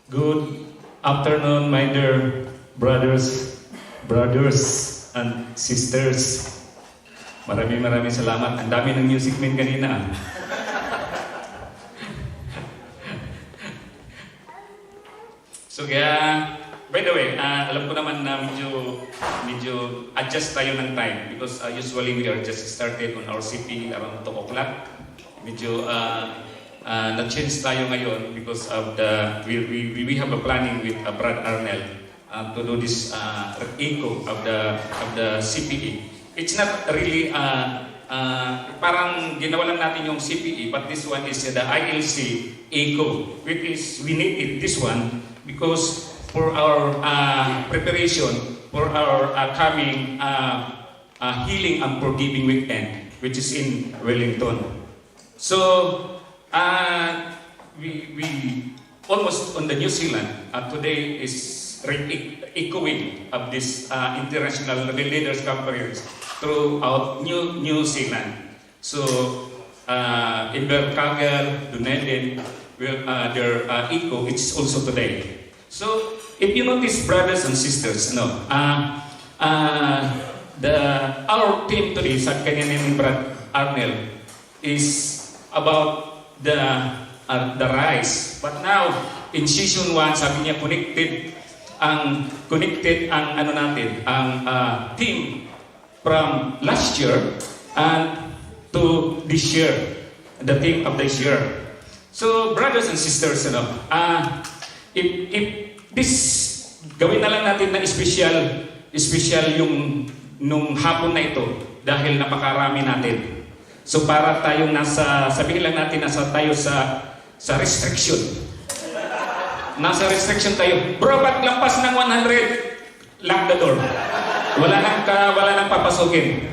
Good afternoon, my dear brothers and sisters. Maraming salamat. Ang dami ng music men kanina. So kaya, by the way, alam ko naman na medyo adjust tayo ng time because usually we are just started on our CP around 2 o'clock. Medyo na-change tayo ngayon because of we have a planning with Brad Arnel to do this echo of the CPE. It's not really parang ginawa lang natin yung CPE, but this one is the ILC echo, which is we needed this one because for our preparation for our coming healing and forgiving weekend, which is in Wellington. So we almost on the New Zealand today is echoing of this international leaders conference throughout New Zealand. So Invercargill, Dunedin, their echo it's also today. So if you notice, brothers and sisters, our theme today sa kanya ni Brad Arnel is about the rise. But now in season 1, sabi niya connected ang theme from last year and to this year, the theme of this year. So brothers and sisters, if this gawin na lang natin na special yung nung hapon na ito dahil napakarami natin. So para tayong sabihin lang natin tayo sa restriction. Nasa restriction tayo. Bro, ba't lampas ng 100? Lock the door. Wala nang papasukin.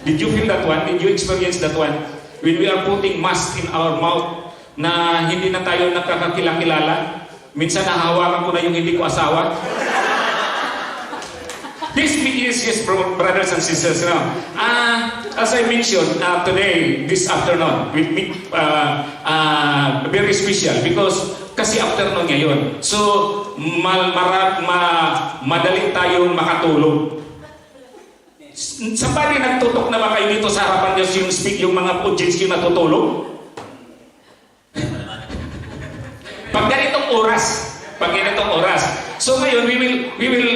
Did you feel that one? Did you experience that one? When we are putting mask in our mouth na hindi na tayo nakakakilala. Minsan nahawakan ko na yung hindi ko asawa. This is yes, brothers and sisters. As I mentioned today, this afternoon, we meet very special because kasi afternoon ngayon. So, madaling tayong makatulog. Somebody nagtutok na ba kayo dito sa harapan Diyos yung mga audience yung natutulog? Pag ganitong oras. So ngayon, we will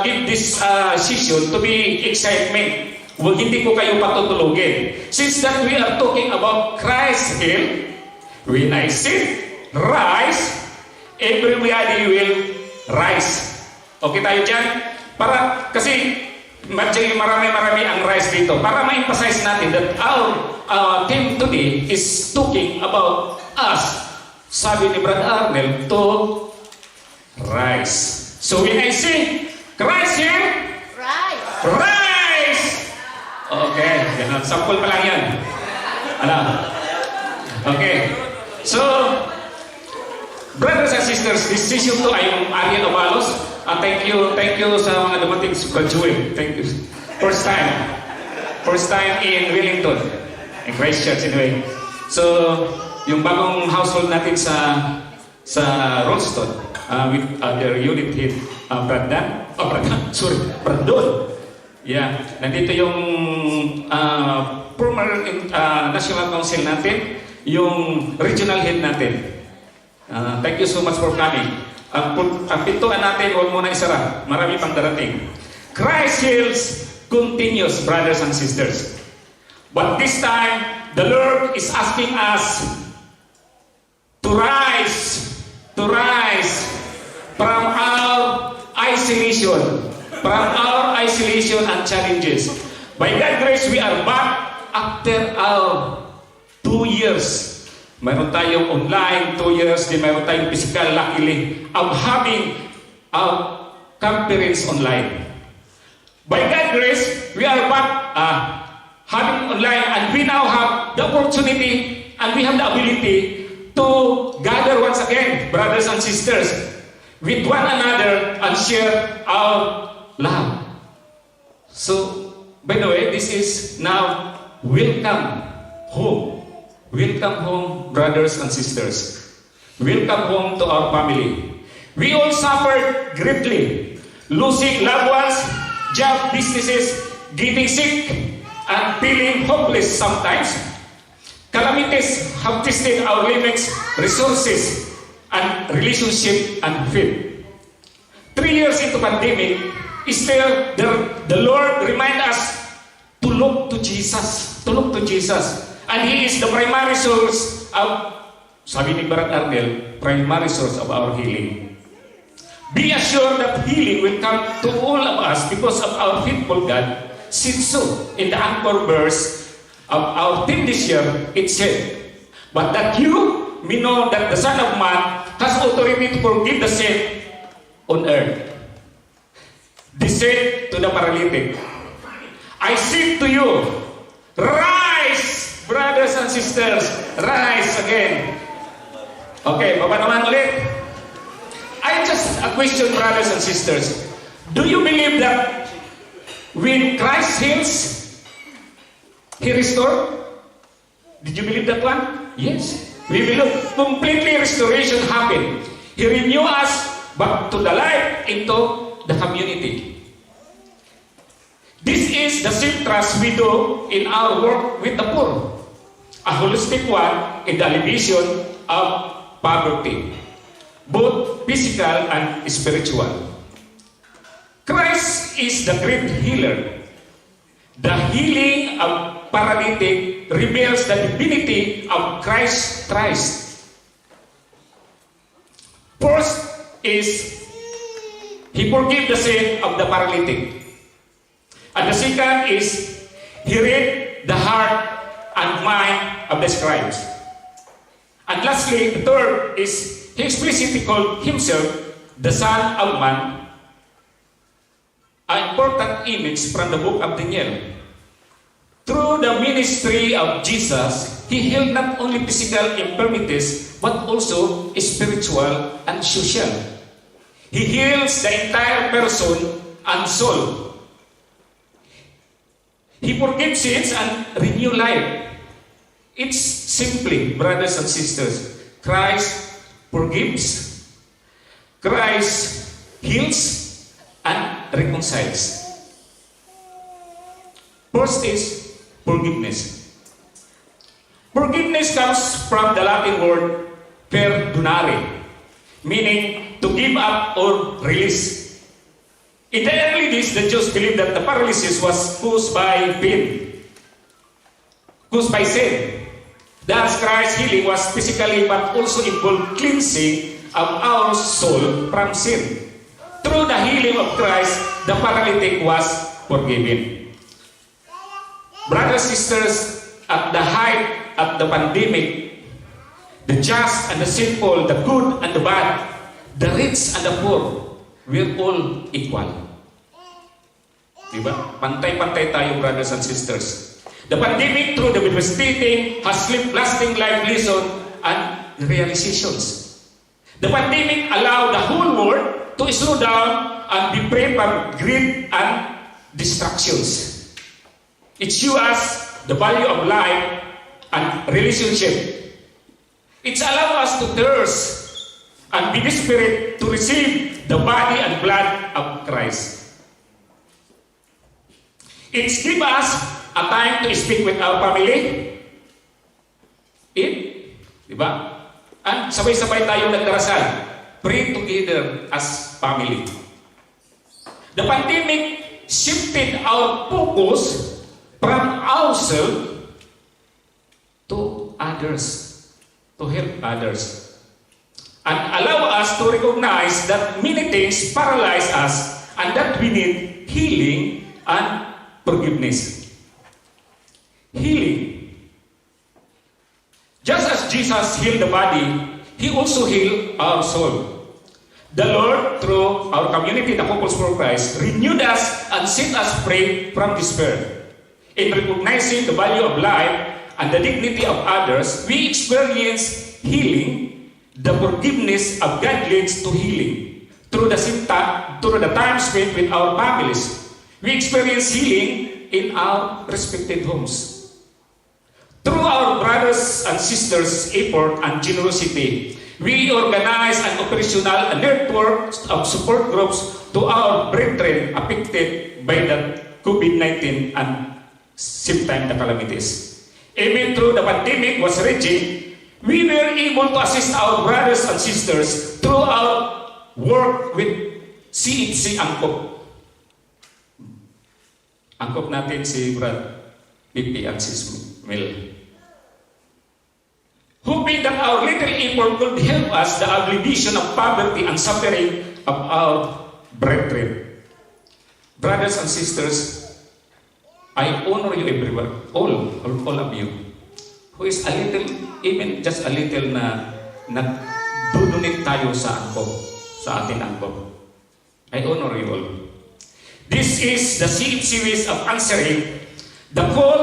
give this session to be excitement. Hindi ko kayo patutulogin. Since that we are talking about Christ Hill, when I say rise, everybody will rise. Okay tayo dyan? Kasi marami ang rise dito. Para ma-emphasize natin that our theme today is talking about us. Sabi ni Brad Arnel, to rise. So when I say Christ here, rise! Okay, sample pa lang yan. Okay. So, brothers and sisters, this session to ay yung Ariel Obalos. Thank you sa mga dumating sa Jewel. Thank you. First time in Wellington, in Christchurch anyway. So, yung bagong household natin sa Rolston with their unit head, Brandon. Yeah, nandito yung former National Council natin, yung regional head natin. Thank you so much for coming. Ang pintuan natin, huwag muna isara. Marami pang darating. Christ Hills continues, brothers and sisters. But this time, the Lord is asking us to rise from our isolation, and challenges. By God's grace, we are back after our 2 years. Mayroon tayong online 2 years, di mayroon tayong physical, luckily, of having a conference online. By God's grace, we are back having online, and we now have the opportunity and we have the ability to gather once again, brothers and sisters, with one another and share our love. So, by the way, this is now welcome home. Welcome home, brothers and sisters. Welcome home to our family. We all suffered greatly, losing loved ones, job, businesses, getting sick, and feeling hopeless sometimes. Calamities have tested our limits, resources, and relationship and faith. 3 years into pandemic, still the Lord remind us to look to Jesus. To look to Jesus. And He is the primary source of, sabi ni Barat Arnel, primary source of our healing. Be assured that healing will come to all of us because of our faithful God. Since so, in the anchor verse of our theme this year, it said, "But that you may know that the Son of Man has authority to forgive the sin on earth." They said to the paralytic, "I say to you, rise, brothers and sisters, rise again." Okay, baba naman ulit. I just a question, brothers and sisters. Do you believe that when Christ heals, He restored? Did you believe that one? Yes. We believe completely restoration happened. He renew us back to the life into the community. This is the same trust we do in our work with the poor. A holistic one in the alleviation of poverty, both physical and spiritual. Christ is the great healer. The healing of paralytic reveals the divinity of Christ. First is He forgave the sin of the paralytic. And the second is He read the heart and mind of the scribes. And lastly, the third is He explicitly called Himself the Son of Man, an important image from the book of Daniel. Through the ministry of Jesus, He healed not only physical infirmities, but also spiritual and social. He heals the entire person and soul. He forgives sins and renew life. It's simply, brothers and sisters, Christ forgives, Christ heals, and reconciles. First is forgiveness. Forgiveness comes from the Latin word perdonare, meaning to give up or release. In the early days, the Jews believed that the paralysis was caused by pain, caused by sin. Thus, Christ's healing was physically but also involved cleansing of our soul from sin. Through the healing of Christ, the paralytic was forgiven. Brothers and sisters, at the height of the pandemic, the just and the sinful, the good and the bad, the rich and the poor, we're all equal. Diba? Pantay-pantay tayo, brothers and sisters. The pandemic, through the devastating, has left lasting life lesson and realizations. The pandemic allowed the whole world to slow down and be free from greed and distractions. It shows us the value of life and relationship. It allows us to thirst and be desperate to receive the body and blood of Christ. It gives us a time to speak with our family. Diba? And sabay-sabay tayo nagdarasal. Pray together as family. The pandemic shifted our focus from ourselves to others, to help others, and allow us to recognize that many things paralyze us and that we need healing and forgiveness. Healing. Just as Jesus healed the body, He also healed our soul. The Lord, through our community, the Couples for Christ, renewed us and set us free from despair. In recognizing the value of life and the dignity of others, we experience healing. The forgiveness of God leads to healing. Through the time spent with our families, we experience healing in our respective homes. Through our brothers and sisters' effort and generosity, we organize an operational network of support groups to our brethren affected by the COVID-19 and same time the calamities. Even though the pandemic was raging, we were able to assist our brothers and sisters through our work with CHC Angkop. Angkop natin si Brad Pipi and Sis Mel. Hoping that our little effort could help us the alleviation of poverty and suffering of our brethren. Brothers and sisters, I honor you everyone, all of you, who is a little, even just a little na nagdudunit tayo sa Angkop, sa ating Angkop. I honor you all. This is the CHC ways of answering the call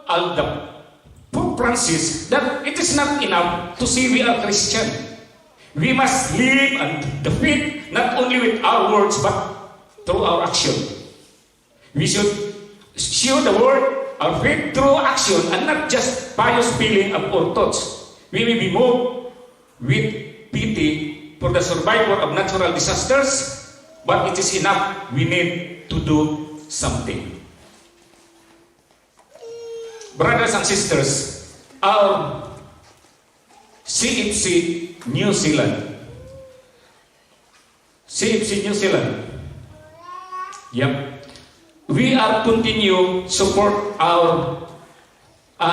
of the Pope Francis that it is not enough to say we are Christian. We must live and the faith not only with our words but through our action. We should show the word, our faith through action and not just pious feeling of our thoughts. We may be moved with pity for the survivor of natural disasters, but it is enough. We need to do something. Brothers and sisters, our CHC New Zealand, yep, we are continue support our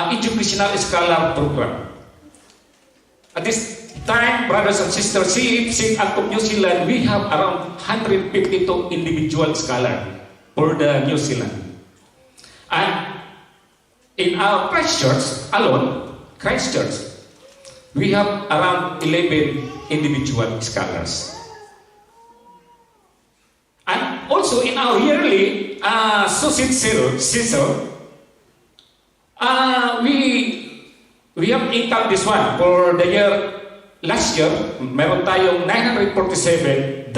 educational scholar program. At this time, brothers and sisters, CHC Angkop New Zealand, we have around 152 individual scholars for the New Zealand. And in our Christchurch alone, we have around 11 individual scholars. And also in our yearly Susit Season, we have income this one. For the year, last year, meron tayong $947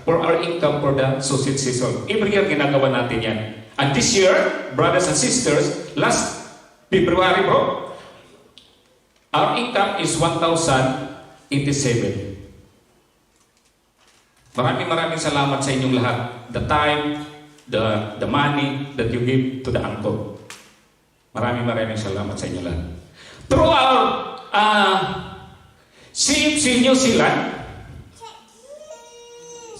for our income for the Susit Season. Every year ginagawa natin yan. And this year, brothers and sisters, last February, our income is 1,087. Maraming salamat sa inyong lahat. The time, the money that you give to the Angkop. Maraming salamat sa inyong lahat. Through our CHC New Zealand,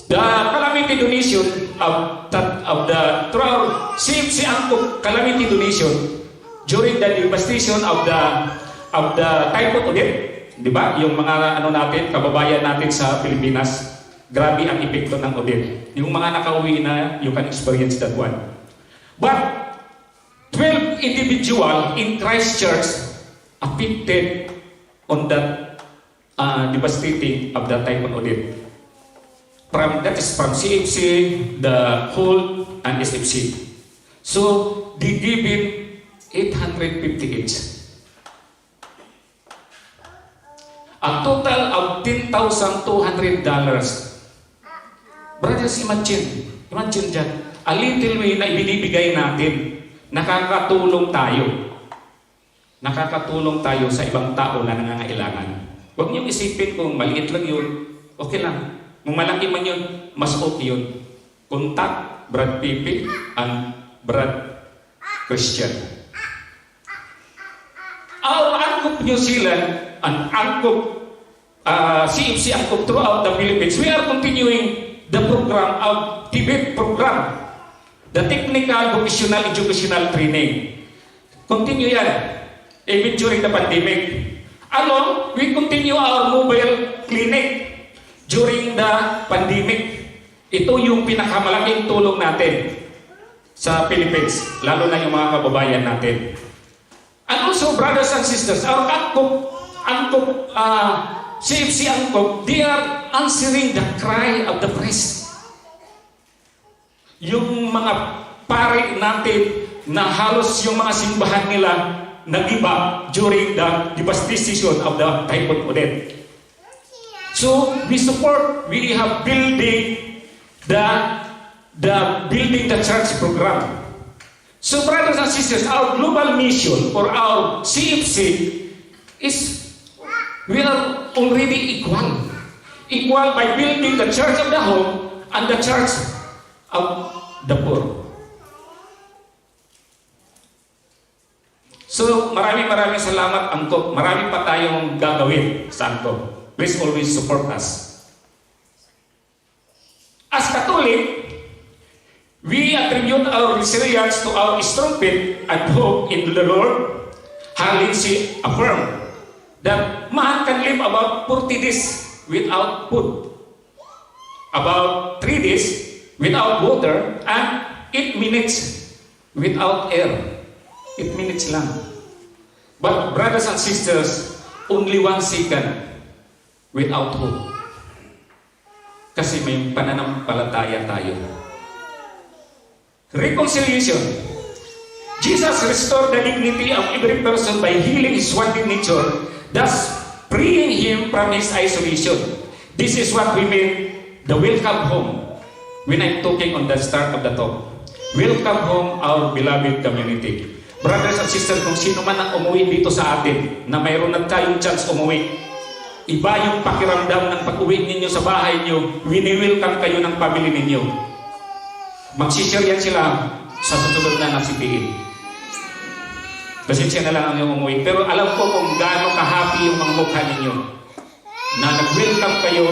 the calamity donation through our CHC Angkop calamity donation during the devastation of the Typhoon Odette, di ba? Yung mga natin, kababayan natin sa Pilipinas, grabe ang epekto ng Odette. Yung mga nakauwi na, you can experience that one. But 12 individual in Christchurch affected on that devastating of the Typhoon Odette. That is from CHC, the whole, and SFC. So, they give him 850 each. A total of $10,200. Brothers, imagine dyan. A little way na ibinibigay natin, nakakatulong tayo sa ibang tao na nangangailangan. Huwag niyong isipin kung maliit lang yun, okay lang. Kung malaki man yun, mas okay yun. Contact Brad Pipi and Brad Christian. Our Angkop New Zealand and Angkop CHC Angkop throughout the Philippines, we are continuing the program of TVET program, the Technical Vocational Educational Training. Continue yan, even during the pandemic. Along, we continue our mobile clinic during the pandemic. Ito yung pinakamalaking tulong natin sa Philippines, lalo na yung mga kababayan natin. And also, brothers and sisters, our CHC Angkop, they are answering the cry of the priest. Yung mga pare natin na halos yung mga simbahan nila nagiba during the devastation of the Typhoon Odette. So we have building the church program. So brothers and sisters, our global mission for our CFC is We are already equal. Equal by building the church of the home and the church of the poor. So, maraming salamat, Angkop. Marami pa tayong gagawin sa Angkop. Please always support us. As Catholic, we attribute our resilience to our strong faith and hope in the Lord. Lindsay affirmed that man can live about 40 days without food, about 3 days without water, and 8 minutes without air. 8 minutes lang. But brothers and sisters, only 1 second without hope. Kasi may pananampalataya tayo. Reconciliation. Jesus restored the dignity of every person by healing his wanted nature, thus freeing him from his isolation. This is what we mean the welcome home. When I'm talking on the start of the talk, welcome home our beloved community. Brothers and sisters, kung sino man ang umuwi dito sa atin, na mayroon na tayong chance umuwi, iba yung pakiramdam ng pag-uwi ninyo sa bahay nyo, wini-welcome kayo ng family ninyo. Magsishare yan sila sa susunod na nasipiin. Pasensya na lang ang yung umuwi. Pero alam ko kung gaano ka-happy yung mga mukha ninyo na nag-welcome kayo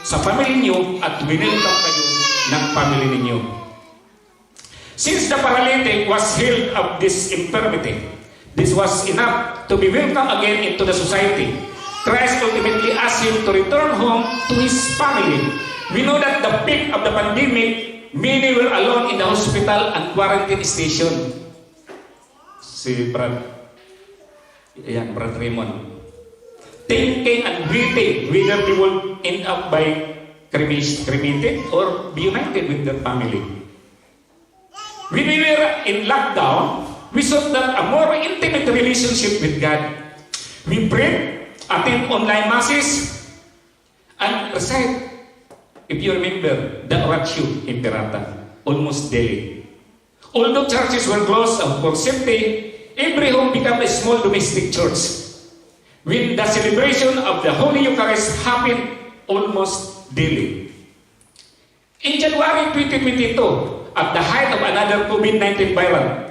sa family nyo at winelcome kayo ng family ninyo. Since the paralytic was healed of this infirmity, this was enough to be welcomed again into the society. Christ ultimately asked him to return home to his family. We know that the peak of the pandemic, many were alone in the hospital and quarantine station. Si Brad Raymond, thinking and waiting whether they will end up by cremated or be united with their family. When we were in lockdown, we sought that a more intimate relationship with God. We prayed, attend online masses, and recite, if you remember, the Oratio Imperata, almost daily. Although churches were closed for safety, every home became a small domestic church. When the celebration of the Holy Eucharist happened almost daily. In January 2022, at the height of another COVID-19 virus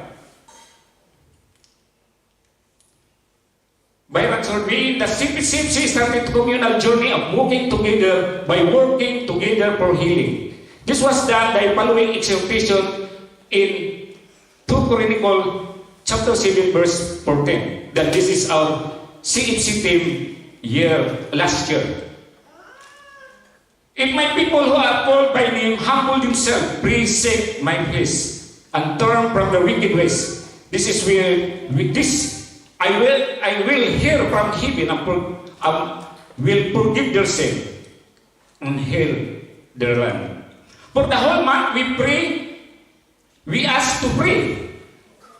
survey, the CPCFC started communal journey of walking together by working together for healing. This was done by following exhortation in 2 Chronicles chapter 7 verse 14. That this is our CFC team last year. If my people who are called by name humble themselves, pray, seek my face, and turn from the wicked ways, this is where I will hear from heaven and will forgive their sin and heal their land. For the whole month we ask to pray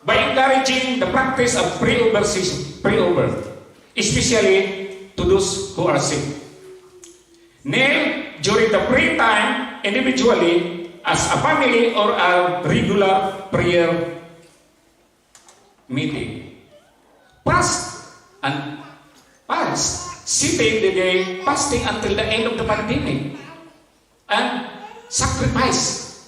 by encouraging the practice of pray over, especially to those who are sick. Kneel during the prayer time individually, as a family, or a regular prayer meeting. Fast, sitting the day, fasting until the end of the pandemic. And sacrifice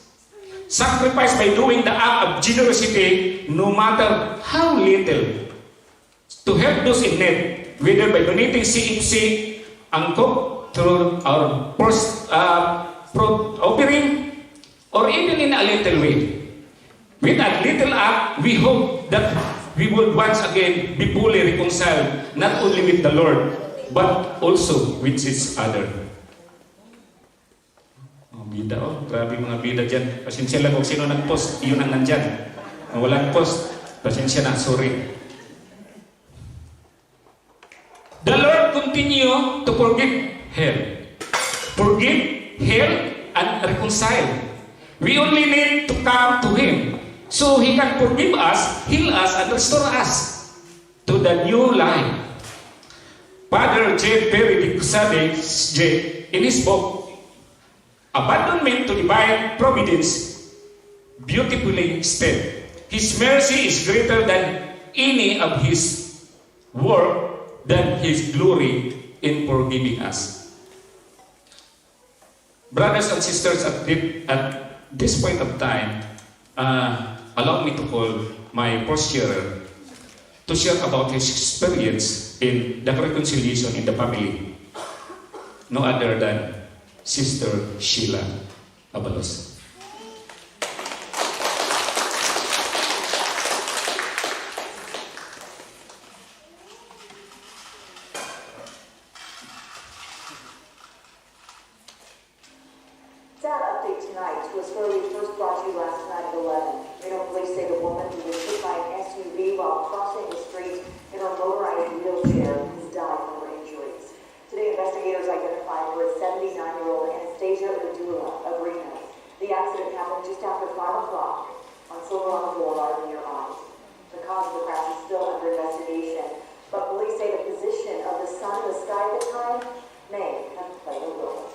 by doing the act of generosity, no matter how little, to help those in need, whether by donating CFC, Angkop, through our first offering, or even in a little way. With a little act, we hope that we will once again be fully reconciled, not only with the Lord, but also with each other. Bida, grabe mga bida dyan. Pasensya lang kung sino nag-post, yun ang nandyan. Kung walang post, pasensya na, sorry. The Lord continue to forgive, heal, and reconcile. We only need to come to Him so He can forgive us, heal us, and restore us to the new life. Father J. Perry de Cusade, in his book, Abandonment to Divine Providence, beautifully stated, His mercy is greater than any of His work, than His glory in forgiving us. Brothers and sisters, at this point of time, allow me to call my first sharer to share about his experience in the reconciliation in the family. No other than Sister Sheila Abalos. Sad update tonight to a story we first brought you last night at 11. Reno police say the woman who was hit by an SUV while crossing the street in her motorized wheelchair has died from her injuries. Today, investigators identified her as 79-year-old Anastasia Udula of Reno. The accident happened just after 5 o'clock on Silverado Boulevard near Oz. The cause of the crash is still under investigation, but police say the position of the sun in the sky at the time may have played a role.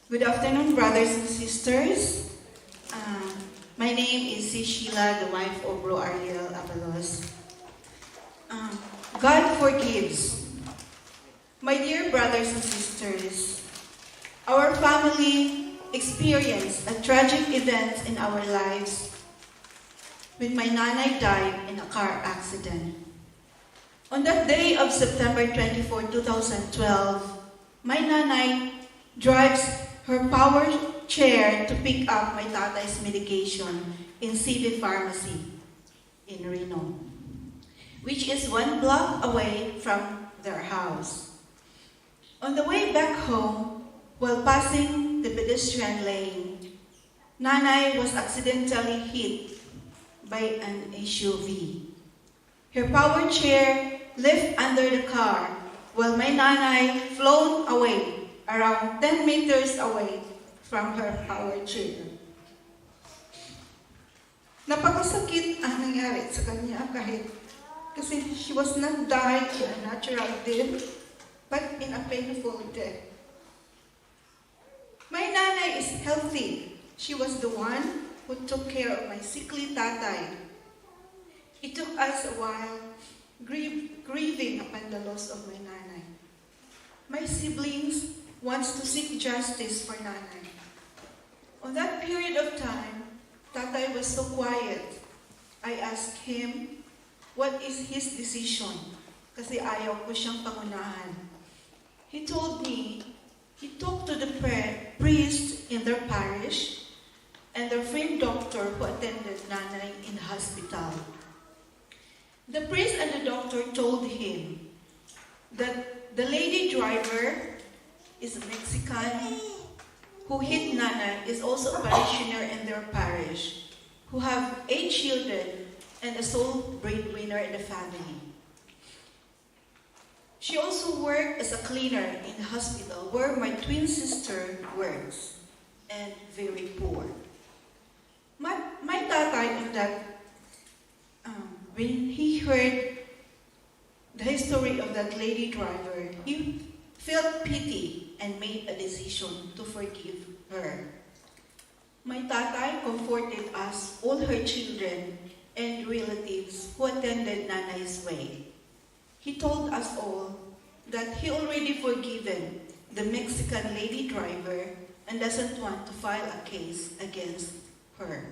Good afternoon, brothers and sisters. My name is Sheila, the wife of Bro Ariel Abalos. God forgives. My dear brothers and sisters, our family experienced a tragic event in our lives when my nanay died in a car accident. On that day of September 24, 2012, my nanay drives her power chair to pick up my tatay's medication in CB Pharmacy in Reno, which is 1 block away from their house. On the way back home, while passing the pedestrian lane, Nanay was accidentally hit by an SUV. Her power chair left under the car while my nanay flown away around 10 meters away from her power chair. Napakasakit ang nangyari sa kanya kasi she was not died in a natural death, but in a painful death. My nanay is healthy. She was the one who took care of my sickly tatay. It took us a while grieving upon the loss of my nanay. My siblings wants to seek justice for nanay. On that period of time, tatay was so quiet. I asked him, what is his decision? Kasi ayaw ko siyang pangunahan. He told me, he talked to the priest in their parish and their friend doctor who attended nanay in the hospital. The priest and the doctor told him that the lady driver is a Mexican who hit Nana is also a parishioner in their parish, who have 8 children and a sole breadwinner in the family. She also worked as a cleaner in the hospital where my twin sister works, and very poor. My tatay on that, when he heard the history of that lady driver, he felt pity and made a decision to forgive her. My tatay comforted us, all her children and relatives who attended Nanay's way. He told us all that he already forgiven the Mexican lady driver and doesn't want to file a case against her.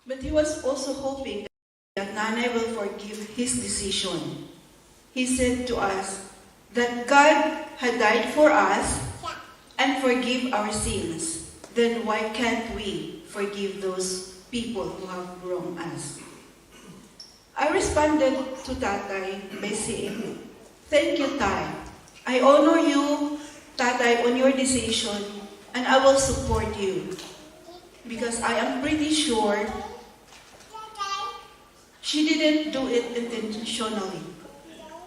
But he was also hoping that Nanay will forgive his decision. He said to us that God had died for us and forgive our sins. Then why can't we forgive those people who have wronged us? I responded to Tatay by saying, "Thank you, Tay. I honor you, Tatay, on your decision, and I will support you. Because I am pretty sure she didn't do it intentionally,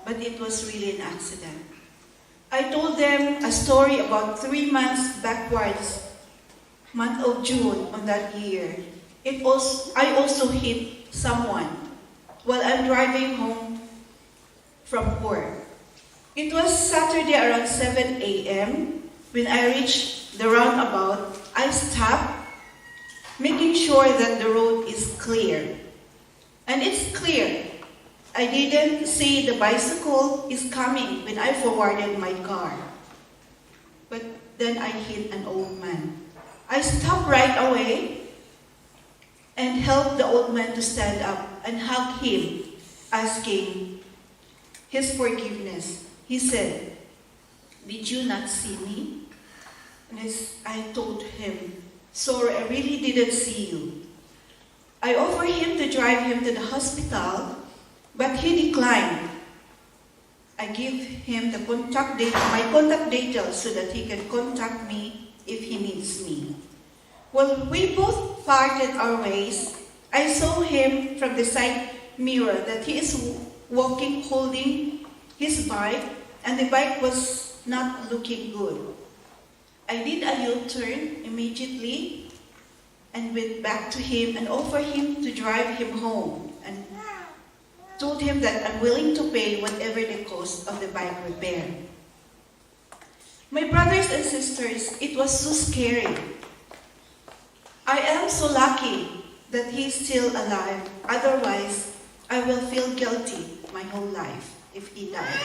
but it was really an accident." I told them a story about 3 months backwards, month of June on that year. I also hit someone while I'm driving home from work. It was Saturday around 7 a.m. When I reached the roundabout, I stopped, making sure that the road is clear. And it's clear. I didn't see the bicycle is coming when I forwarded my car. But then I hit an old man. I stopped right away and helped the old man to stand up and hug him, asking his forgiveness. He said, "Did you not see me?" And I told him, "Sorry, I really didn't see you." I offered him to drive him to the hospital, but he declined. I give him my contact details so that he can contact me if he needs me. Well, we both parted our ways. I saw him from the side mirror that he is walking holding his bike, and the bike was not looking good. I did a U-turn immediately and went back to him and offered him to drive him home, and told him that I'm willing to pay whatever the cost of the bike repair. My brothers and sisters, it was so scary. I am so lucky that he's still alive. Otherwise, I will feel guilty my whole life if he died.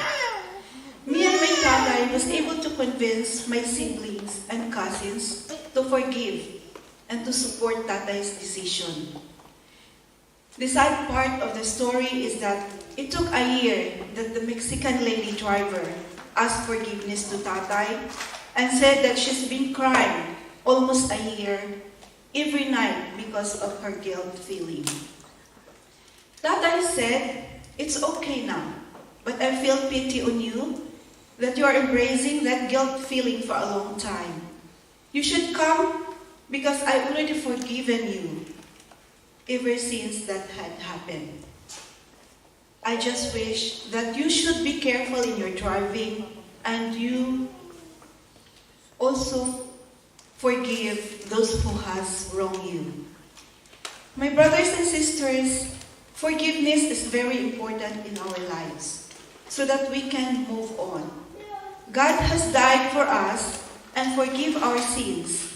Me and my tatay was able to convince my siblings and cousins to forgive and to support tatay's decision. The sad part of the story is that it took a year that the Mexican lady driver asked forgiveness to tatay and said that she's been crying almost a year every night because of her guilt feeling. Tatay said, "It's okay now, but I feel pity on you that you are embracing that guilt feeling for a long time. You should come because I've already forgiven you ever since that had happened. I just wish that you should be careful in your driving and you also forgive those who has wronged you." My brothers and sisters, forgiveness is very important in our lives so that we can move on. God has died for us and forgive our sins,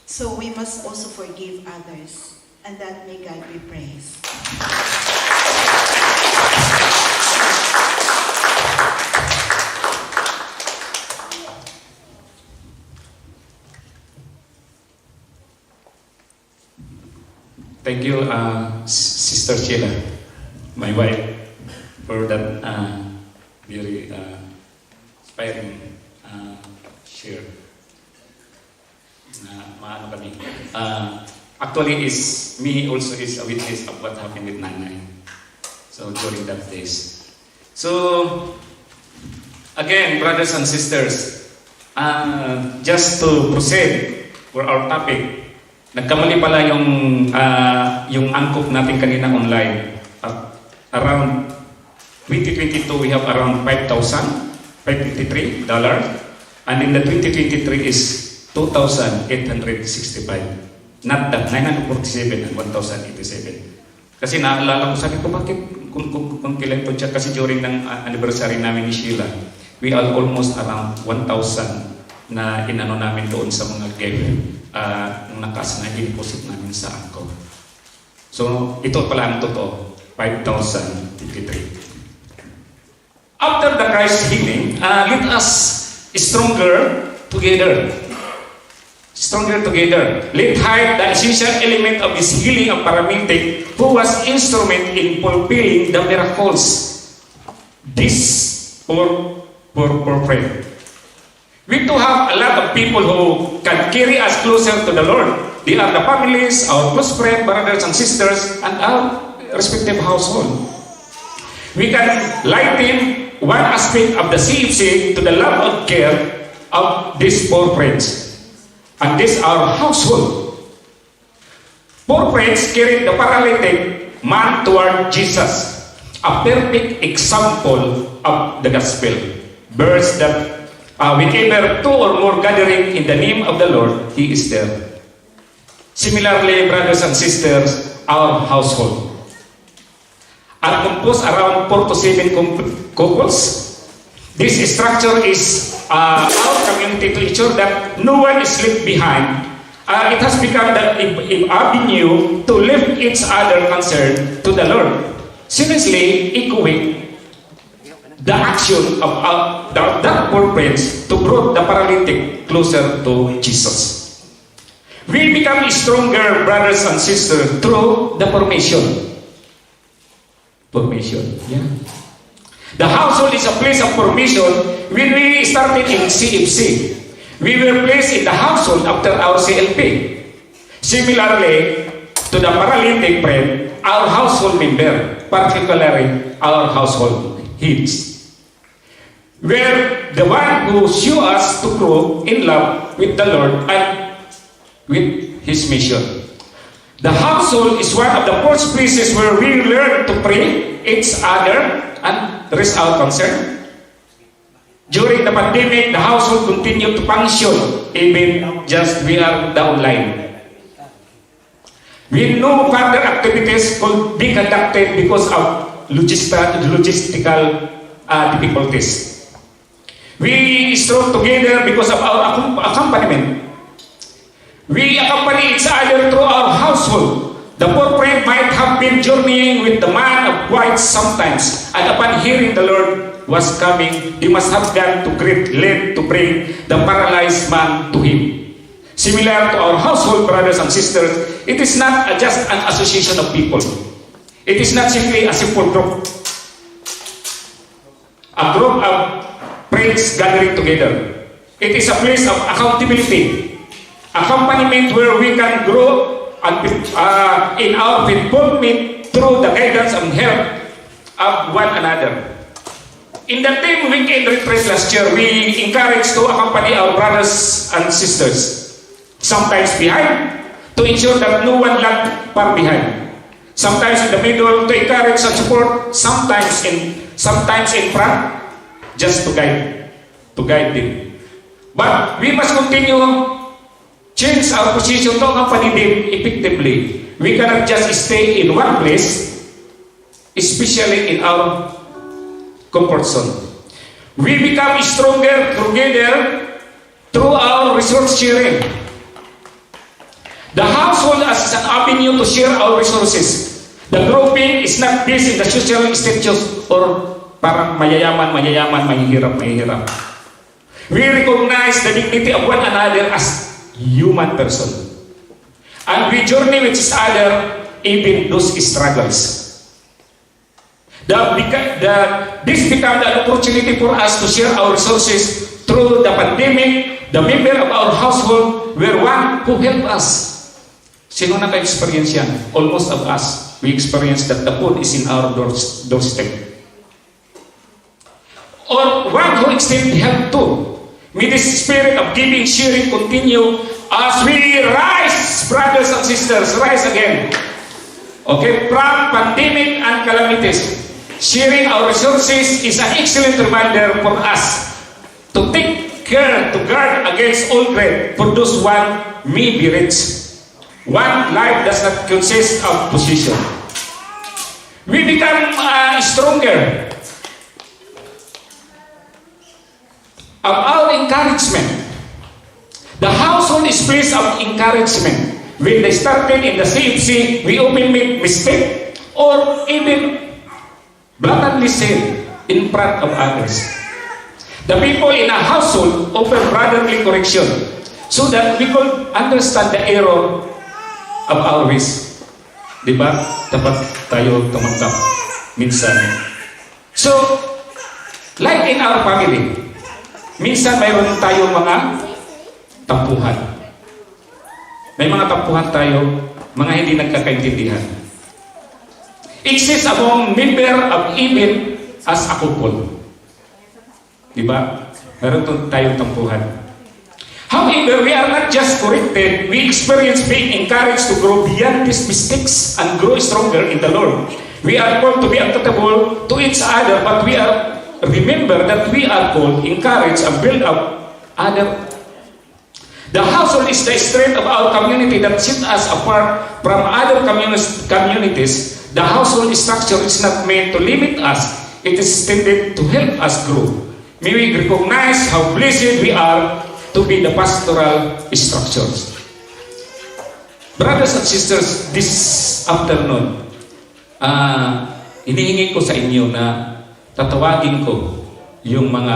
so we must also forgive others. And that may God be praised. Thank you, Sister Sheila, my wife, for that very inspiring share. Maano kami. Actually, me also is a witness of what happened with Nanay. So during that days. So again, brothers and sisters, just to proceed for our topic, nagkamali pala yung angkop natin kanina online. Around 2022, we have around $5,553, and in the 2023 is 2,865. Not that 947 and 1,087. Kasi naalala ko, sabi ko, bakit kung kailan po siya? Kasi during ng anniversary namin ni Sheila, we are almost around 1,000 na inano namin doon sa mga gift nakas na deposit namin sa angko. So, ito pala ang totoo, 5,053. After the Christ healing, let us stronger together. Stronger together. Let hide the essential element of this healing of paralytic who was instrument in fulfilling the miracles. This poor friend. We do have a lot of people who can carry us closer to the Lord. They are the families, our close friends, brothers and sisters, and our respective household. We can lighten one aspect of the CFC to the love and care of these poor friends. And this our household. Poor friends carried the paralytic man toward Jesus, a perfect example of the gospel. Verse that whenever two or more gathering in the name of the Lord, He is there. Similarly, brothers and sisters, our household are composed around 4 to 7 couples. This structure is our community to ensure that no one is left behind. It has become the avenue to lift each other concern to the Lord, seamlessly echoing the action of that poor friends to bring the paralytic closer to Jesus. We become stronger, brothers and sisters, through the formation. Yeah. The household is a place of formation. When we started in CFC, we were placed in the household after our CLP. Similarly, to the paralytic friend, our household member, particularly our household heads, were the one who show us to grow in love with the Lord and with His mission. The household is one of the first places where we learn to pray each other and raise our concern. During the pandemic, the household continued to function, even just we are online. We know further activities could be conducted because of logistical difficulties. We strove together because of our accompaniment. We accompany each other through our household. The poor friend might have been journeying with the man of white sometimes, and upon hearing the Lord was coming, he must have gone to great length to bring the paralyzed man to him. Similar to our household, brothers and sisters, it is not just an association of people. It is not simply a simple group. A group of friends gathering together. It is a place of accountability. Accompaniment where we can grow in our involvement through the guidance and help of one another. In the team weekend retreat last year, we encouraged to accompany our brothers and sisters, sometimes behind, to ensure that no one lagged far behind. Sometimes in the middle to encourage and support, sometimes in front, just to guide them. But we must continue change our position to accompany them effectively. We cannot just stay in one place, especially in our comfort zone. We become stronger together through our resource sharing. The household as an avenue to share our resources. The grouping is not based in the social status or parang mayayaman, mahihirap. We recognize the dignity of one another as human person. And we journey with each other even those struggles. This became the opportunity for us to share our resources through the pandemic. The member of our household were one who helped us. Sino naka-experience yan? Almost of us. We experienced that the food is in our doorstep. Or one who extended help too. May this spirit of giving, sharing continue as we rise, brothers and sisters, rise again. Okay, from pandemic and calamities. sharing our resources is an excellent reminder for us to take care to guard against all greed, for those one may be rich. One life does not consist of position. We become stronger of our encouragement. The household is place of encouragement. When they started in the CFC, we often make mistake or even blatantly sin in front of others. The people in a household offer brotherly correction so that we could understand the error of our ways. Diba? Dapat tayo tumanggap minsan. So, like in our family, minsan mayroon tayong mga tampuhan. May mga tampuhan tayo, mga hindi nagkakaintindihan. Exists among member of even as a couple. Diba? Meron tayong tampuhan. However, we are not just corrected, we experience being encouraged to grow beyond these mistakes and grow stronger in the Lord. We are called to be accountable to each other, but we are remember that we are called, encourage, and build up other. The household is the strength of our community that sets us apart from other communities. The household structure is not meant to limit us, it is intended to help us grow. May we recognize how blessed we are to be the pastoral structures. Brothers and sisters, this afternoon, hinihingi ko sa inyo na tatawagin ko yung mga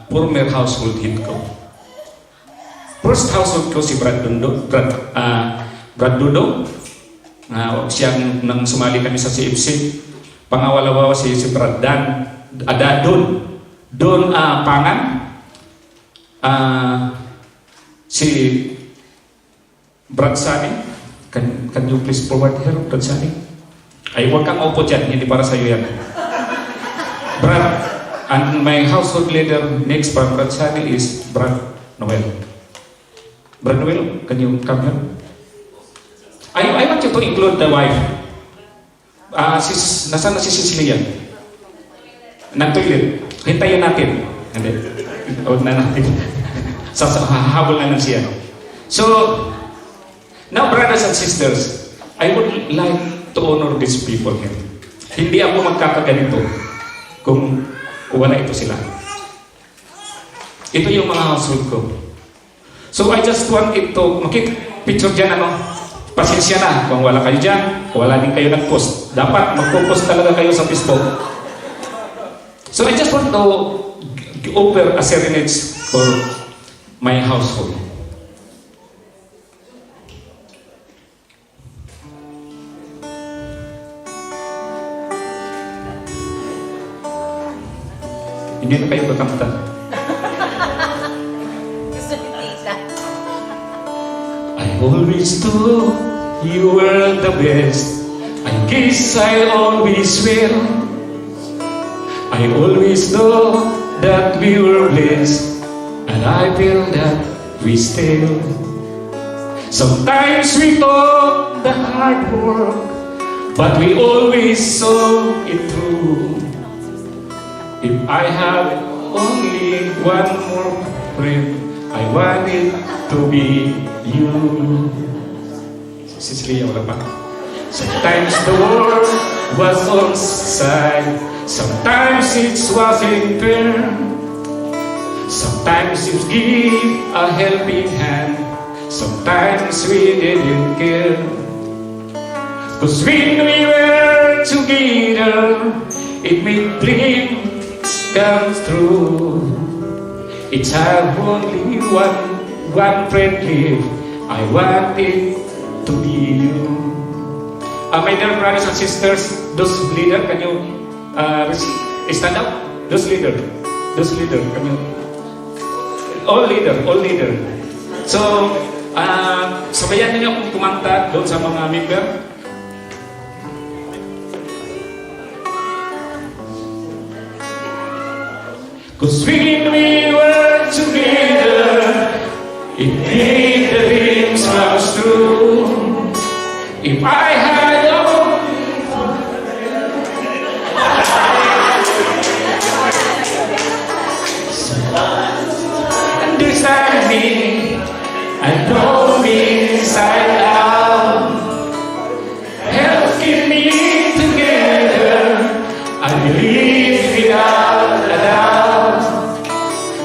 former household head ko. First household ko si Brad Dudo. Siyang nang sumali kami sa CFC. Pangawalawa si Brad Don Pangan. Si Brad Sani, can you please forward here, Brad Sani? Ay, huwag kang opo dyan, hindi para sa'yo yan. Brad, and my household leader next from Brad Sani is Brad Noel. Brad Noel, can you come here? I want you to include the wife. Nasaan na si Cecilia? Nag-toilet. Hintayin natin. Hindi. Huwag na natin. Hahabol na lang siya. So, now brothers and sisters, I would like to honor these people here. Hindi ako magkakaganito kung wala ito sila. Ito yung mga household ko. So, I just want it to, makipicture dyan pasensya na kung wala kayo dyan, kung wala din kayo nag-post. Dapat mag-post talaga kayo sa Facebook. So, I just want to offer a serenade for my household. Hindi na kayo kakamta. I always thought you were the best. I guess I always will. I always know that we were blessed. And I feel that we still. Sometimes we thought the hard work, but we always saw it through. If I had only one more friend, I want it to be you. Cecilia, wala pa. Sometimes the world was on side, sometimes it wasn't fair. Sometimes you give a helping hand, sometimes we didn't care. 'Cause when we were together, it made dreams come true. It's our only one friend live, I want it to be you. My dear brothers and sisters, those leader, can you stand up? Those leader, can you? All leader. So, sabayan niyo akong kumanta doon sa mga member. Cause when we were together, it made the dreams come true. If I had only and know me inside out. Help keep me together. I believe without a doubt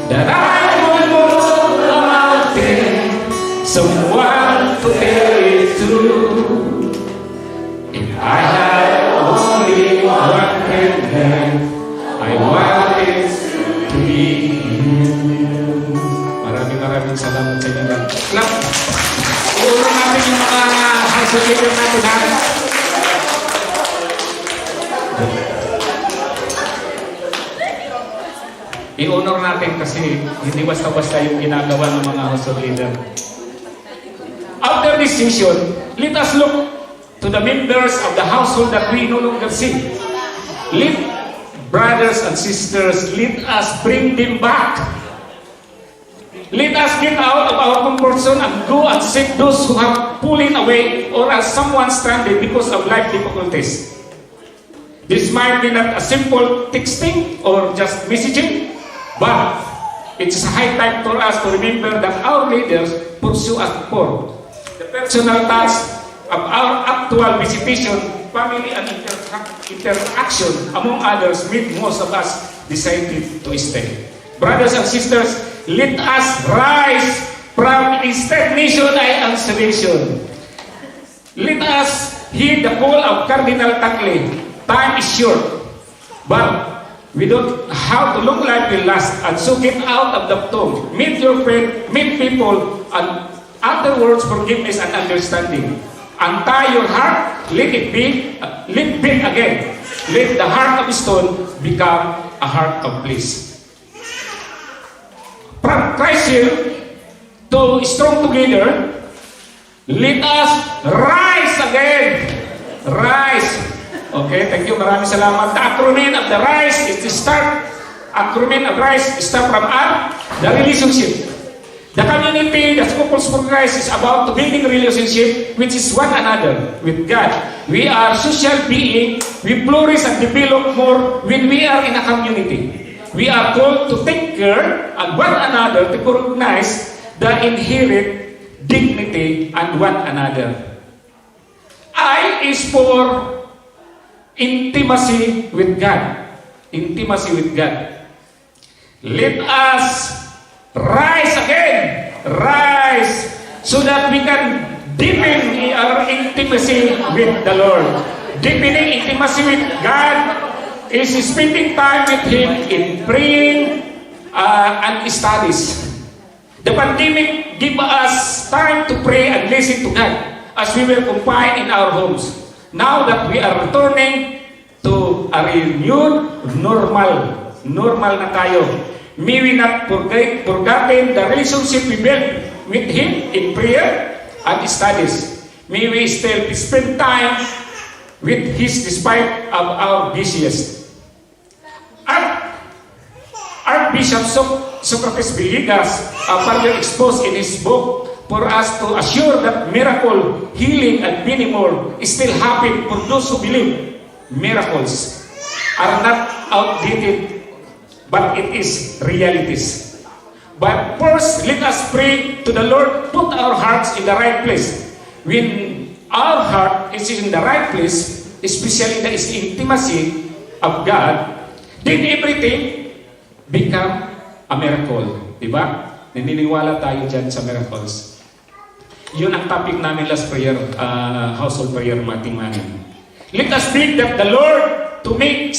that I will move a mountain, someone to tell it to. If I had only one hand, I want it to be you. Maraming salamat sa inyo lahat. Clap! Iulong natin yung mga house of leader natin ha. I-honor natin kasi hindi basta-basta yung ginagawa ng mga house of leader. After this session, let us look to the members of the household that we no longer see. Let brothers and sisters, let us bring them back. Let us get out of our comfort zone and go and seek those who have pulling away or as someone stranded because of life difficulties. This might be not a simple texting or just messaging, but it's high time for us to remember that our leaders pursue us for the personal task of our actual visitation, family and interaction, among others, made most of us decided to stay. Brothers and sisters, let us rise from stagnation and isolation. Let us heed the call of Cardinal Tagle. Time is short, but we don't have to look like we last, and so get out of the tomb. Meet your friend, meet people, and other words, forgiveness and understanding. Untie your heart, let it beat again. Let the heart of stone become a heart of bliss. From Christ here to strong together, let us rise again. Rise. Okay, thank you. Maraming salamat. The acronym of the rise is to start. Acronym of rise start from the relationship. The community, the Couples for Christ is about building relationship which is one another with God. We are social being. We flourish and develop more when we are in a community. We are called to take care of one another to recognize the inherent dignity and one another. I is for intimacy with God. Intimacy with God. Let us rise again. Rise so that we can deepen our intimacy with the Lord. Deepening intimacy with God is spending time with Him in praying and studies. The pandemic gave us time to pray and listen to God as we were confined in our homes. Now that we are returning to a renewed normal na tayo, may we not forgotten the relationship we built with Him in prayer and studies. May we still spend time with His despite of our busiest. Archbishop Socrates Villegas further exposed in his book for us to assure that miracle, healing, and many more still happen for those who believe. Miracles are not outdated, but it is realities. But first, let us pray to the Lord, put our hearts in the right place. When our heart is in the right place, especially the intimacy of God, then everything become a miracle. Diba? Naniniwala tayo dyan sa miracles. Yun ang topic namin last prayer, household prayer meeting namin. Let us beg that the Lord to make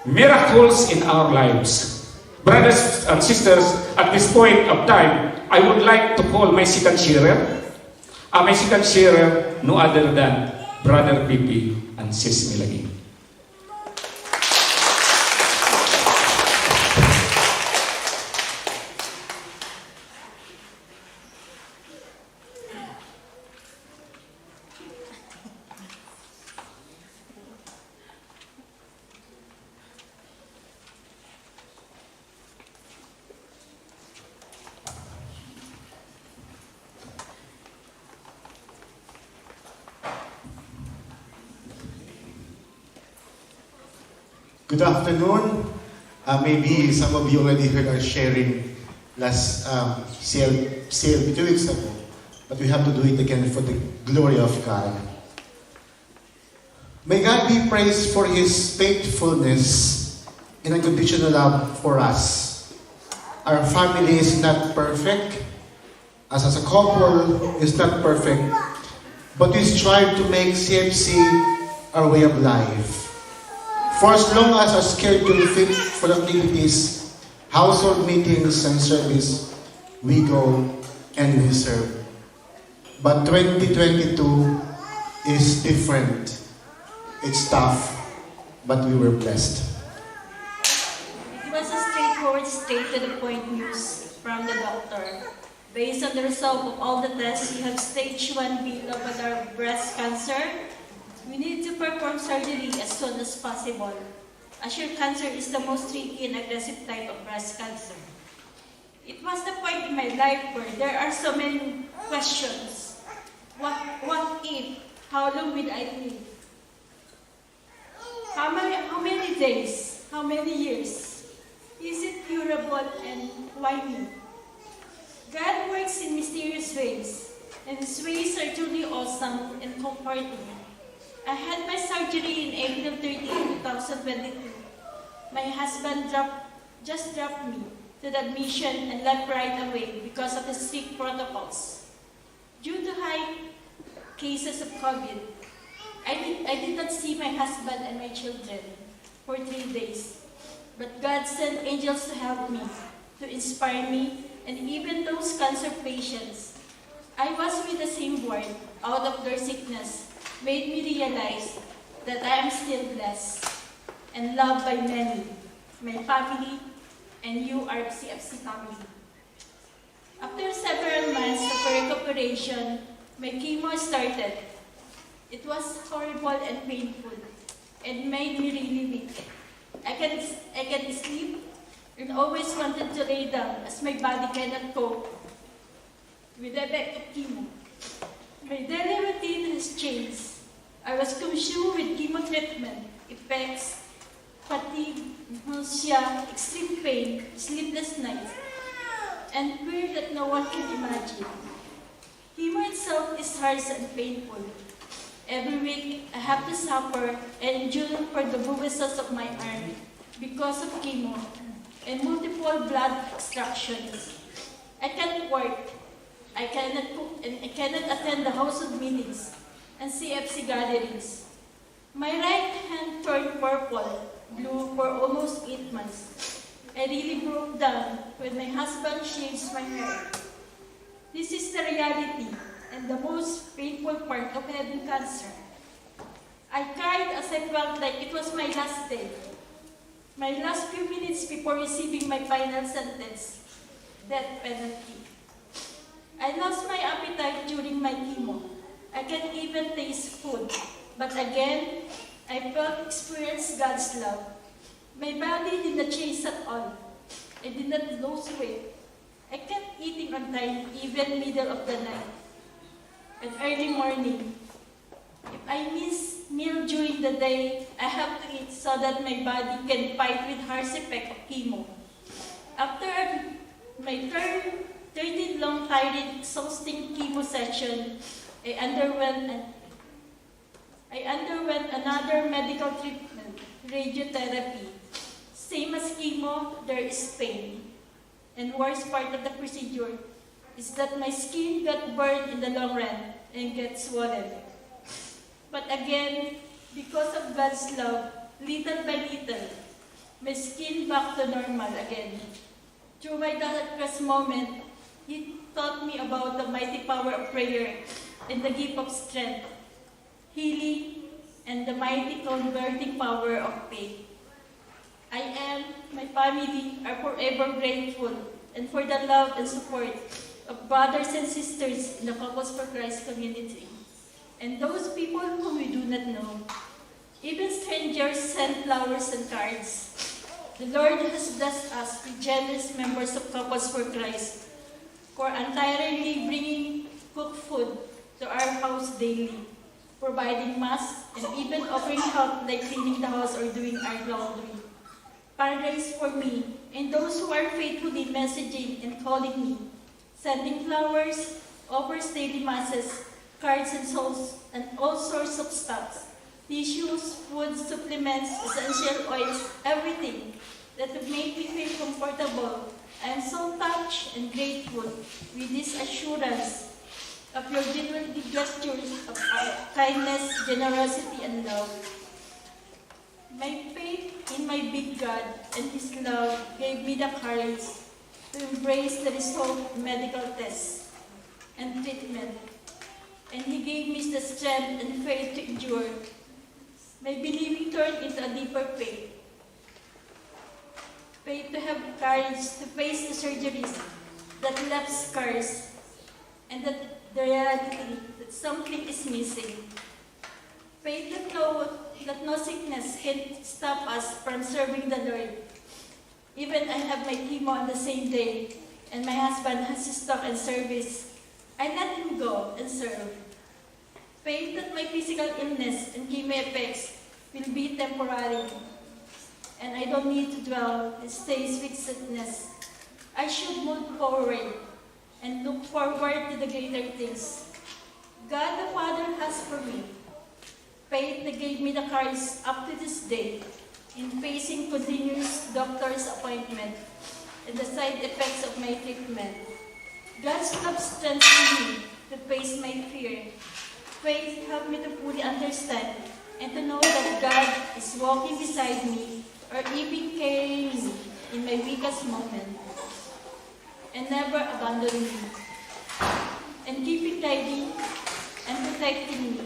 miracles in our lives. Brothers and sisters, at this point of time, I would like to call my second sharer. My second sharer, no other than Brother Pipi and Sis Milagin. Good afternoon. Maybe some of you already heard our sharing last CLB 2 weeks ago. but we have to do it again for the glory of God. May God be praised for His faithfulness and unconditional love for us. Our family is not perfect. As a couple, is not perfect. But we strive to make CFC our way of life. For as long as our schedule fit for activities, household meetings and service, we go and we serve. But 2022 is different. It's tough, but we were blessed. It was a straightforward, straight-to-the-point news from the doctor. Based on the result of all the tests, you have stage 1B lobar breast cancer. We need to perform surgery as soon as possible, as your cancer is the most tricky and aggressive type of breast cancer. It was the point in my life where there are so many questions. What if? How long will I live? How many days? How many years? Is it curable, and why me? God works in mysterious ways, and His ways are truly awesome and comforting. I had my surgery in April 13, 2022. My husband just dropped me to the admission and left right away because of the strict protocols. Due to high cases of COVID, I did not see my husband and my children for 3 days. But God sent angels to help me, to inspire me, and even those cancer patients I was with the same ward out of their sickness made me realize that I am still blessed and loved by many, my family, and you, our CFC family. After several months of recuperation, my chemo started. It was horrible and painful and made me really weak. I can sleep and always wanted to lay down as my body cannot cope with the effect of chemo. My daily routine has changed. I was consumed with chemo treatment, effects, fatigue, nausea, extreme pain, sleepless nights, and fear that no one can imagine. Chemo itself is harsh and painful. Every week, I have to suffer and endure for the bruises of my arm because of chemo and multiple blood extractions. I can't work, I cannot cook, and I cannot attend the household meetings and CFC gatherings. My right hand turned purple, blue for almost 8 months. I really broke down when my husband shaves my hair. This is the reality and the most painful part of having cancer. I cried as I felt like it was my last day. My last few minutes before receiving my final sentence, death penalty. I lost my appetite during my chemo. I can't even taste food. But again, I experienced God's love. My body did not change at all. I did not lose weight. I kept eating on time, even middle of the night and early morning. If I miss meal during the day, I have to eat so that my body can fight with harsh effect of chemo. After my 13 long, tiring, exhausting chemo session, I underwent another medical treatment, radiotherapy. Same as chemo, there is pain. And worst part of the procedure is that my skin got burned in the long run and get swollen. But again, because of God's love, little by little, my skin back to normal again. Through my darkest moment, He taught me about the mighty power of prayer and the gift of strength, healing, and the mighty converting power of faith. I am, my family are forever grateful and for the love and support of brothers and sisters in the Couples for Christ community, and those people whom we do not know. Even strangers send flowers and cards. The Lord has blessed us with generous members of Couples for Christ for entirely bringing cooked food to our house daily, providing masks, and even offering help like cleaning the house or doing our laundry. Paradise for me and those who are faithfully messaging and calling me, sending flowers, offers daily masses, cards and souls, and all sorts of stuff. Tissues, food, supplements, essential oils, everything that would make me feel comfortable. I am so touched and grateful with this assurance of your genuine gestures of kindness, generosity, and love. My faith in my big God and His love gave me the courage to embrace the result of medical tests and treatment. And He gave me the strength and faith to endure. My believing turned into a deeper faith. Faith to have courage to face the surgeries that left scars and that the reality that something is missing. Faith that no sickness can stop us from serving the Lord. Even I have my chemo on the same day, and my husband has his stock and service, I let him go and serve. Faith that my physical illness and chemo effects will be temporary, and I don't need to dwell and stay with sickness. I should move forward and look forward to the greater things God the Father has for me. Faith that gave me the courage up to this day in facing continuous doctor's appointment and the side effects of my treatment. God's love strengthened me to face my fear. Faith helped me to fully understand and to know that God is walking beside me or even carrying me in my weakest moment and never abandoning me and keeping guiding and protecting me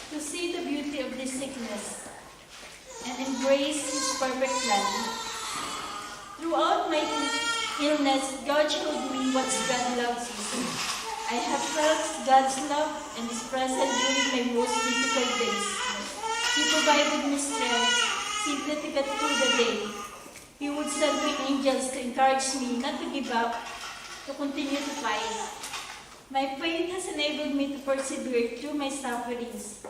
to see the beauty of this sickness and embrace His perfect plan. Throughout my illness, God showed me what God loves me. I have felt God's love and His presence during my most difficult days. He provided me strength simply to get through the day. He would send me angels to encourage me not to give up, to continue to fight. My faith has enabled me to persevere through my sufferings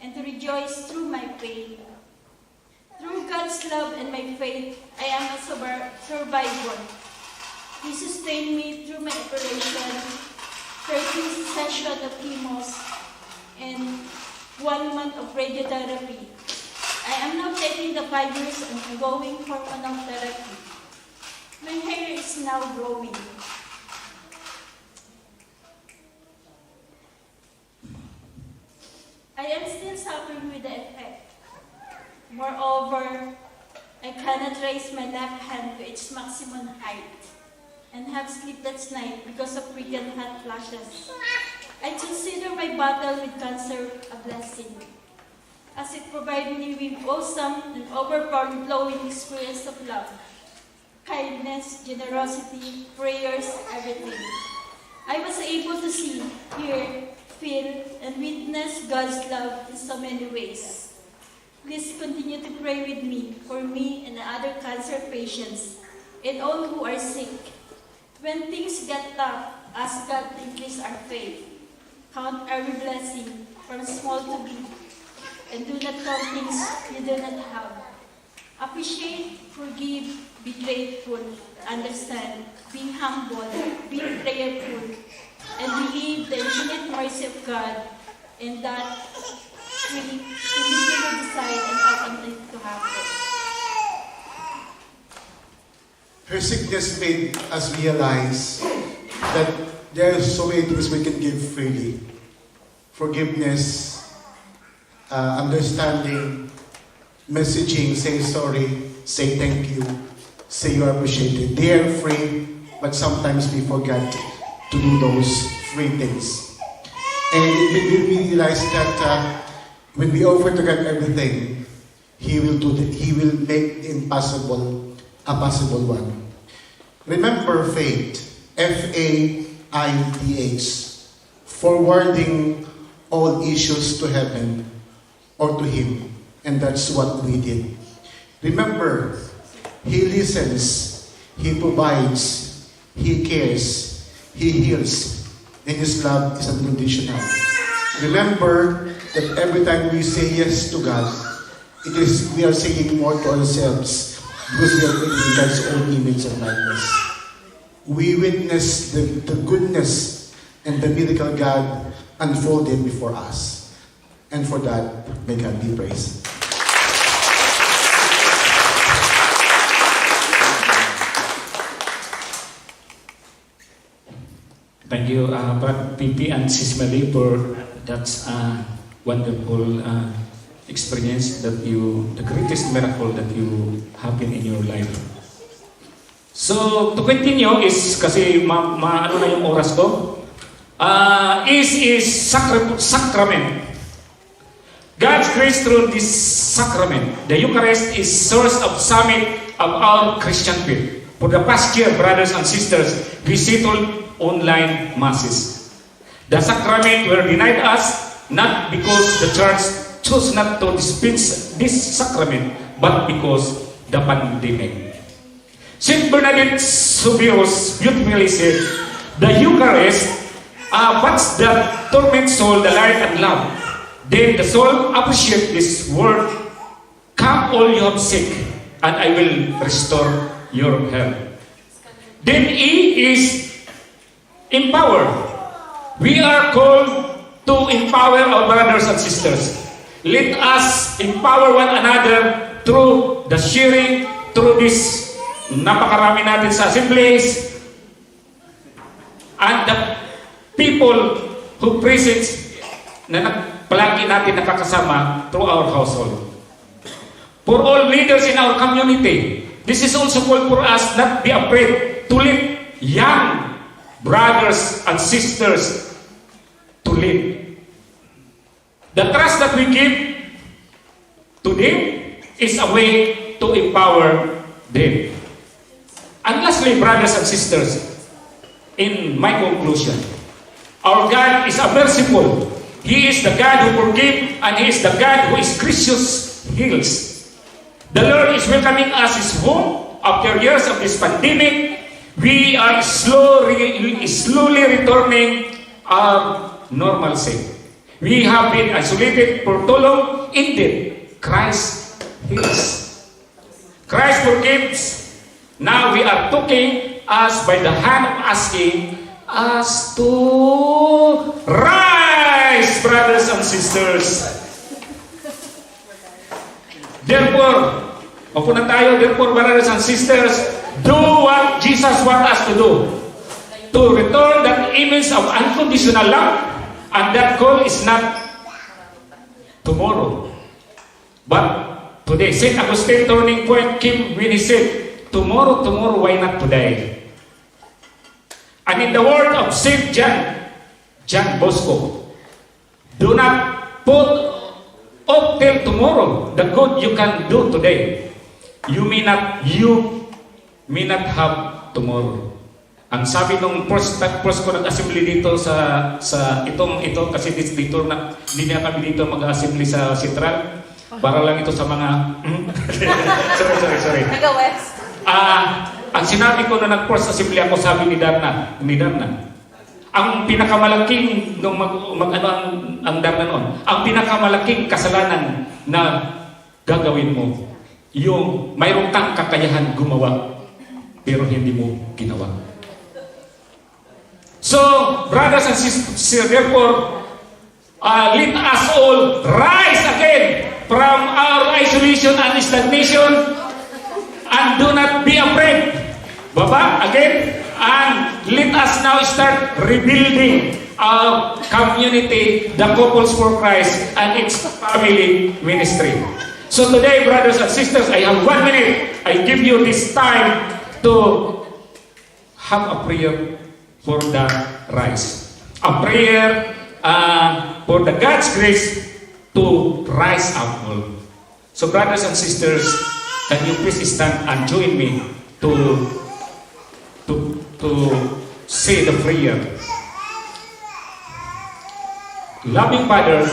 and to rejoice through my pain. Through God's love and my faith, I am a survivor. He sustained me through my operation, 13 sessions of chemos, and 1 month of radiotherapy. I am now taking the 5 years of ongoing hormonal therapy. My hair is now growing. I am still suffering with the effect. Moreover, I cannot raise my left hand to its maximum height and have sleepless night because of frequent hot flashes. I consider my battle with cancer a blessing, as it provided me with awesome and overflowing experience of love, kindness, generosity, prayers, everything. I was able to see, hear, feel, and witness God's love in so many ways. Please continue to pray with me, for me and other cancer patients, and all who are sick. When things get tough, ask God to increase our faith. Count every blessing, from small to big, and do not count things you do not have. Appreciate, forgive, be grateful, understand, be humble, be prayerful, and believe the infinite mercy of God, and that we will decide and open it to happen. Her sickness made us realize that there are so many things we can give freely. Forgiveness, understanding, messaging, say sorry, say thank you, say you are appreciated. They are free, but sometimes we forget to do those free things. And it made me realize that when we offer to God everything, He will make the impossible a possible one. Remember faith, F-A-I-T-H, forwarding all issues to heaven or to Him. And that's what we did. Remember, He listens, He provides, He cares, He heals, and His love is unconditional. Remember that every time we say yes to God, we are saying more to ourselves because we are in God's own image and likeness. We witness the goodness and the miracle God unfolded before us. And for that, may God be praised. Thank you, Brad Pipi and Sis Marie, for that wonderful experience that the greatest miracle that you happen in your life. So, to continue is, kasi ano na yung oras ko, is sacrament. God's grace through this sacrament. The Eucharist is source of summit of our Christian faith. For the past year, brothers and sisters, we settled online masses. The sacrament were denied us not because the church chose not to dispense this sacrament, but because the pandemic. Saint Bernadette Soubirous beautifully said, the Eucharist what's that torment soul the light and love. Then the soul appreciate this word. Come all you have sick, and I will restore your health. Then E is empower. We are called to empower our brothers and sisters. Let us empower one another through the sharing, through this napakarami natin sa assemblies, and the people who present na palagi natin nakakasama through our household. For all leaders in our community, this is also called for us not be afraid to lead young brothers and sisters to lead. The trust that we give to them is a way to empower them. And lastly, brothers and sisters, in my conclusion, our God is a merciful. He is the God who forgives, and He is the God who is gracious, heals. The Lord is welcoming us His home after years of this pandemic. We are slowly returning our normalcy. We have been isolated for too long. Indeed, Christ heals. Christ forgives. Now we are taking us by the hand, asking us to rise, brothers and sisters. Therefore, opo na tayo. Therefore, brothers and sisters, do what Jesus wants us to do. To return that image of unconditional love. And that goal is not tomorrow, but today. St. Augustine turning point came when he said, tomorrow, why not today? And in the word of St. John Bosco, do not put off till tomorrow the good you can do today. You may not have tomorrow. Ang sabi nung first ko nag-assembly dito sa ito kasi dito na hindi na kami dito mag-assembly sa Central para lang ito sa mga sorry. West. Ang sinabi ko na nag-first assembly ako, sabi ni Darna, ang pinakamalaking nung ang Darna noon, ang pinakamalaking kasalanan na gagawin mo, yung mayroong kang kakayahan gumawa pero hindi mo ginawa. So, brothers and sisters, therefore, let us all rise again from our isolation and stagnation, and do not be afraid. Baba, again, and let us now start rebuilding our community, the Couples for Christ, and its family ministry. So today, brothers and sisters, I have 1 minute. I give you this time to have a prayer for the rise. A prayer for the God's grace to rise up all. So brothers and sisters, can you please stand and join me to say the prayer. Loving Father,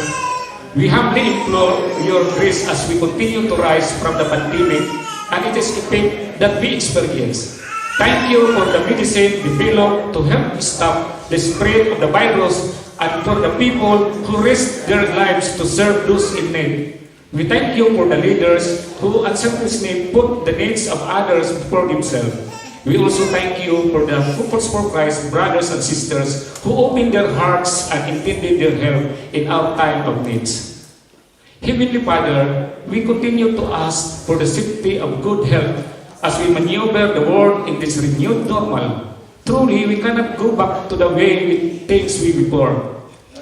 we humbly implore your grace as we continue to rise from the pandemic and it is effect that we experience. Thank you for the medicine developed to help stop the spread of the virus and for the people who risk their lives to serve those in need. We thank you for the leaders who unselfishly put the needs of others before themselves. We also thank you for the Couples for Christ brothers and sisters who opened their hearts and intended their help in our time of needs. Heavenly Father, we continue to ask for the safety of good health as we maneuver the world in this renewed normal. Truly, we cannot go back to the way things we before.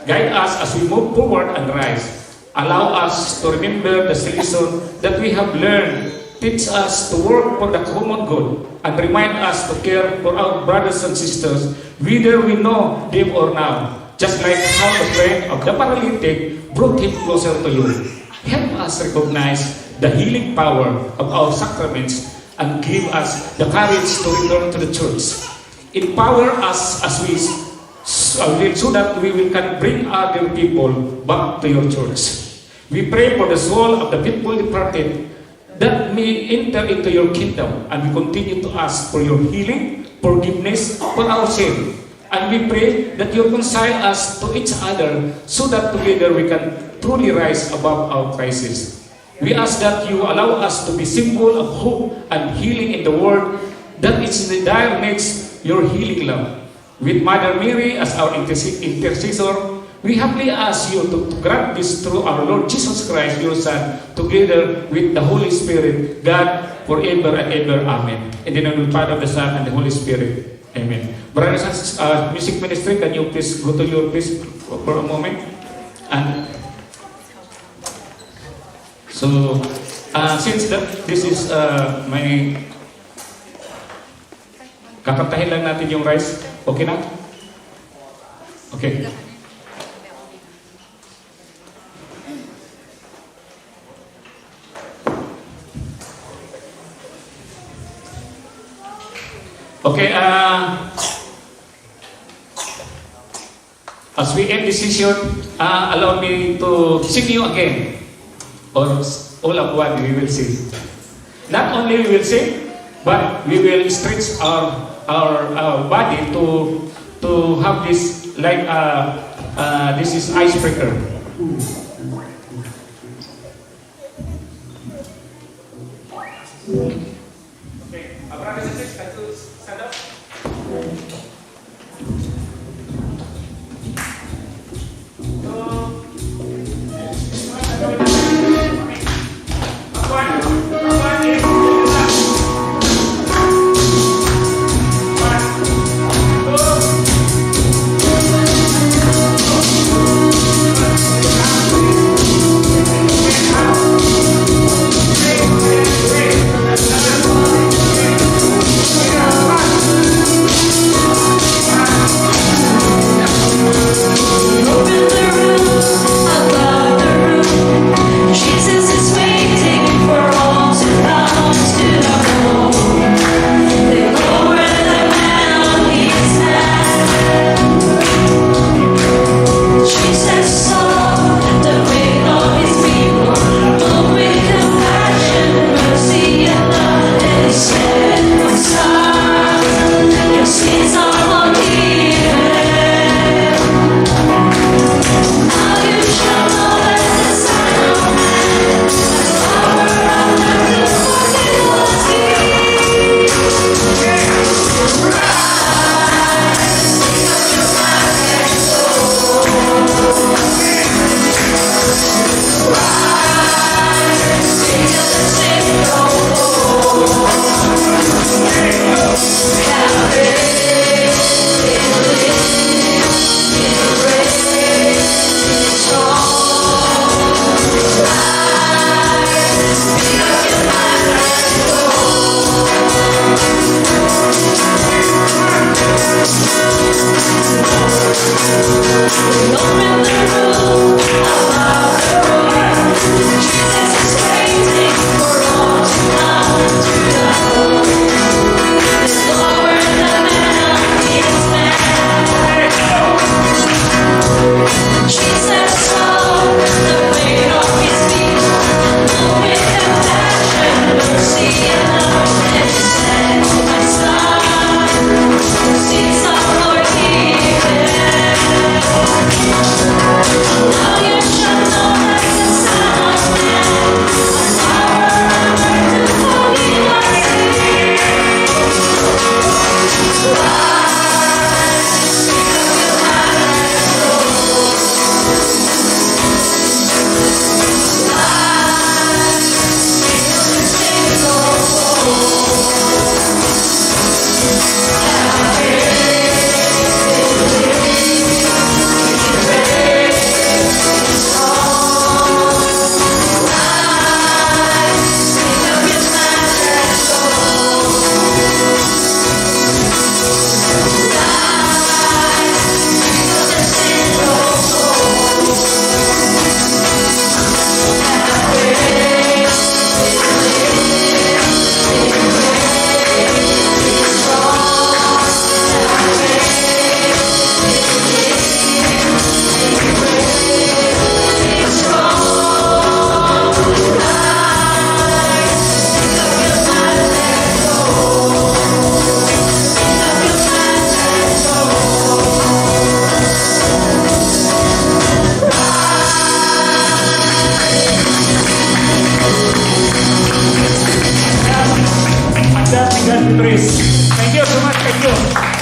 Guide us as we move forward and rise. Allow us to remember the lesson that we have learned. Teach us to work for the common good and remind us to care for our brothers and sisters, whether we know them or not, just like how the friend of the paralytic brought him closer to you. Help us recognize the healing power of our sacraments and give us the courage to return to the church. Empower us as we so that we can bring other people back to your church. We pray for the soul of the people departed that may enter into your kingdom, and we continue to ask for your healing, forgiveness for our sin. And we pray that you reconcile us to each other so that together we can truly rise above our crisis. We ask that you allow us to be symbol of hope and healing in the world that is in the dire needs your healing love. With Mother Mary as our intercessor, we humbly ask you to grant this through our Lord Jesus Christ, your Son, together with the Holy Spirit, God, forever and ever. Amen. In the name of the Father, the Son, and the Holy Spirit. Amen. Brothers and music ministry, can you please go to your place for a moment? And so, since this is my kakantahin lang natin yung rice, okay na? Okay. Okay, as we end this session, allow me to sing you again. Or all of one we will sing. Not only we will sing, but we will stretch our body to have this like this is icebreaker. Okay, brothers and sisters, can you stand up? and Beatrice. Thank you so much. Thank you.